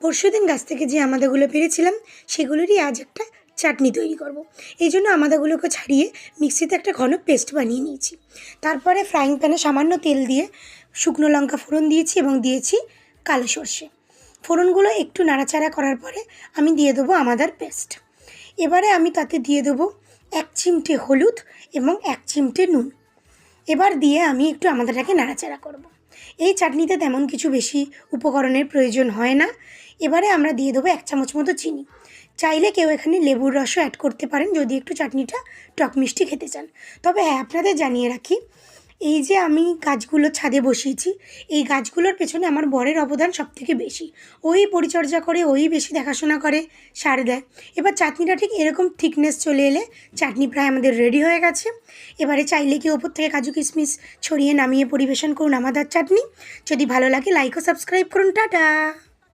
পরশুদিন গাছ থেকে যে আমাদাগুলো পেরেছিলাম সেগুলোরই আজ একটা চাটনি তৈরি করব। এই জন্য আমাদাগুলোকে ছাড়িয়ে মিক্সিতে একটা ঘন পেস্ট বানিয়ে নিয়েছি। তারপরে ফ্রাইং প্যানে সামান্য তেল দিয়ে শুকনো লঙ্কা ফোড়ন দিয়েছি এবং দিয়েছি কালো সর্ষে। ফোড়নগুলো একটু নাড়াচাড়া করার পরে আমি দিয়ে দেবো আমাদার পেস্ট। এবারে আমি তাতে দিয়ে দেবো 1 চিমটে হলুদ এবং 1 চিমটে নুন। এবার দিয়ে আমি একটু আমাদাটাকে নাড়াচাড়া করব। এই চাটনিতে তেমন কিছু বেশি উপকরণের প্রয়োজন হয় না। এবারে আমরা দিয়ে দেবো 1 চামচ মতো চিনি। চাইলে কেউ এখানে লেবুর রসও অ্যাড করতে পারেন যদি একটু চাটনিটা টক মিষ্টি খেতে চান। তবে হ্যাঁ, আপনাদের জানিয়ে রাখি, এই যে আমি গাছগুলো ছাদে বসিয়েছি, এই গাছগুলোর পেছনে আমার বরের অবদান সবথেকে বেশি। ওই পরিচর্যা করে, ওই বেশি দেখাশোনা করে, সার দেয়। এবার চাটনিটা ঠিক এরকম থিকনেস চলে এলে চাটনি প্রায় আমাদের রেডি হয়ে গেছে। এবারে চাইলে কি ওপর থেকে কাজু কিশমিশ ছড়িয়ে নামিয়ে পরিবেশন করুন আমাদের চাটনি। যদি ভালো লাগে লাইক ও সাবস্ক্রাইব করুন। টাটা।